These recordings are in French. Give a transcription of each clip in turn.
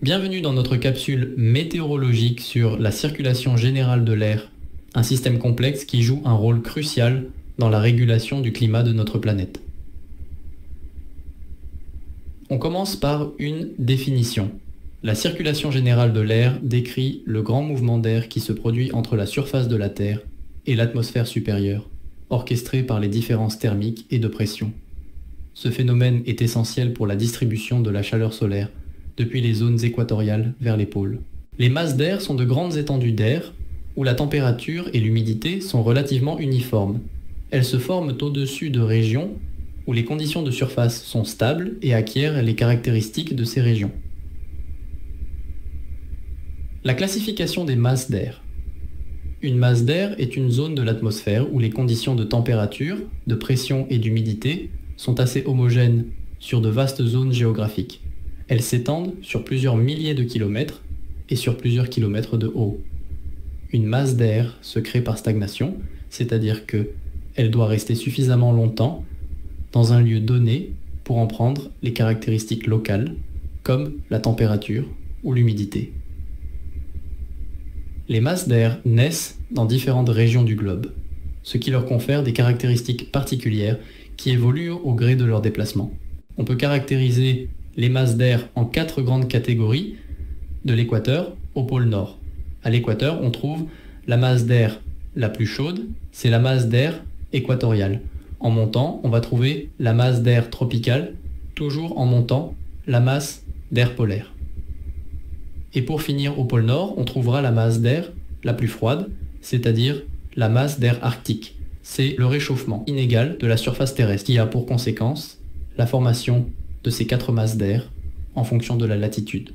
Bienvenue dans notre capsule météorologique sur la circulation générale de l'air, un système complexe qui joue un rôle crucial dans la régulation du climat de notre planète. On commence par une définition. La circulation générale de l'air décrit le grand mouvement d'air qui se produit entre la surface de la Terre et l'atmosphère supérieure, orchestré par les différences thermiques et de pression. Ce phénomène est essentiel pour la distribution de la chaleur solaire, depuis les zones équatoriales vers les pôles. Les masses d'air sont de grandes étendues d'air, où la température et l'humidité sont relativement uniformes. Elles se forment au-dessus de régions où les conditions de surface sont stables et acquièrent les caractéristiques de ces régions. La classification des masses d'air. Une masse d'air est une zone de l'atmosphère où les conditions de température, de pression et d'humidité sont assez homogènes sur de vastes zones géographiques. Elles s'étendent sur plusieurs milliers de kilomètres et sur plusieurs kilomètres de haut. Une masse d'air se crée par stagnation, c'est-à-dire qu'elle doit rester suffisamment longtemps dans un lieu donné pour en prendre les caractéristiques locales, comme la température ou l'humidité. Les masses d'air naissent dans différentes régions du globe, ce qui leur confère des caractéristiques particulières qui évoluent au gré de leur déplacement. On peut caractériser les masses d'air en 4 grandes catégories, de l'équateur au pôle Nord. À l'équateur, on trouve la masse d'air la plus chaude, c'est la masse d'air équatoriale. En montant, on va trouver la masse d'air tropicale, toujours en montant, la masse d'air polaire. Et pour finir au pôle Nord, on trouvera la masse d'air la plus froide, c'est-à-dire la masse d'air arctique. C'est le réchauffement inégal de la surface terrestre qui a pour conséquence la formation de ces 4 masses d'air en fonction de la latitude.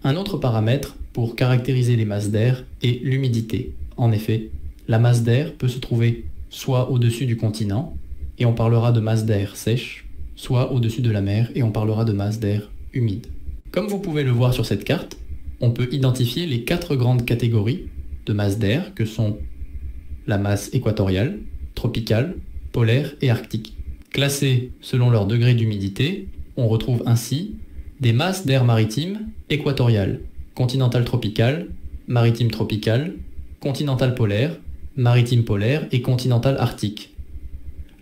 Un autre paramètre pour caractériser les masses d'air est l'humidité. En effet, la masse d'air peut se trouver soit au-dessus du continent, et on parlera de masse d'air sèche, soit au-dessus de la mer, et on parlera de masse d'air humide. Comme vous pouvez le voir sur cette carte, on peut identifier les 4 grandes catégories de masse d'air que sont la masse équatoriale, tropicale, polaire et arctique. Classées selon leur degré d'humidité, on retrouve ainsi des masses d'air maritime équatoriales, continentale tropicale, maritime tropicale, continentale polaire, maritime polaire et continentale arctique.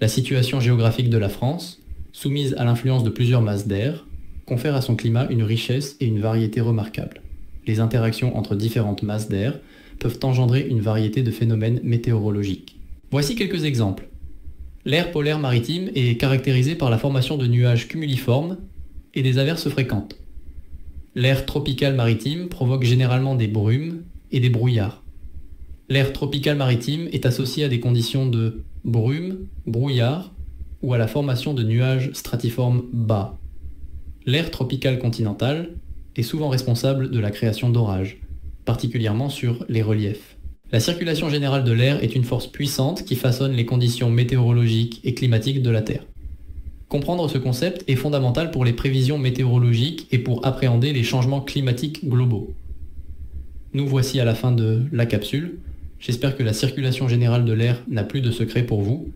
La situation géographique de la France, soumise à l'influence de plusieurs masses d'air, confère à son climat une richesse et une variété remarquables. Les interactions entre différentes masses d'air peuvent engendrer une variété de phénomènes météorologiques. Voici quelques exemples. L'air polaire maritime est caractérisé par la formation de nuages cumuliformes et des averses fréquentes. L'air tropical maritime provoque généralement des brumes et des brouillards. L'air tropical maritime est associé à des conditions de brume, brouillard ou à la formation de nuages stratiformes bas. L'air tropical continental est souvent responsable de la création d'orages, particulièrement sur les reliefs. La circulation générale de l'air est une force puissante qui façonne les conditions météorologiques et climatiques de la Terre. Comprendre ce concept est fondamental pour les prévisions météorologiques et pour appréhender les changements climatiques globaux. Nous voici à la fin de la capsule. J'espère que la circulation générale de l'air n'a plus de secret pour vous.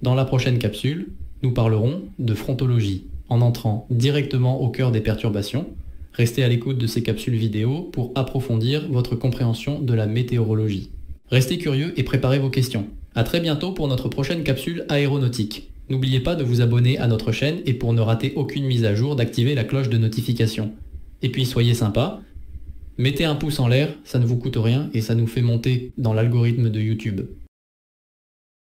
Dans la prochaine capsule, nous parlerons de frontologie, en entrant directement au cœur des perturbations. Restez à l'écoute de ces capsules vidéo pour approfondir votre compréhension de la météorologie. Restez curieux et préparez vos questions. À très bientôt pour notre prochaine capsule aéronautique. N'oubliez pas de vous abonner à notre chaîne et pour ne rater aucune mise à jour, d'activer la cloche de notification. Et puis soyez sympa, mettez un pouce en l'air, ça ne vous coûte rien et ça nous fait monter dans l'algorithme de YouTube.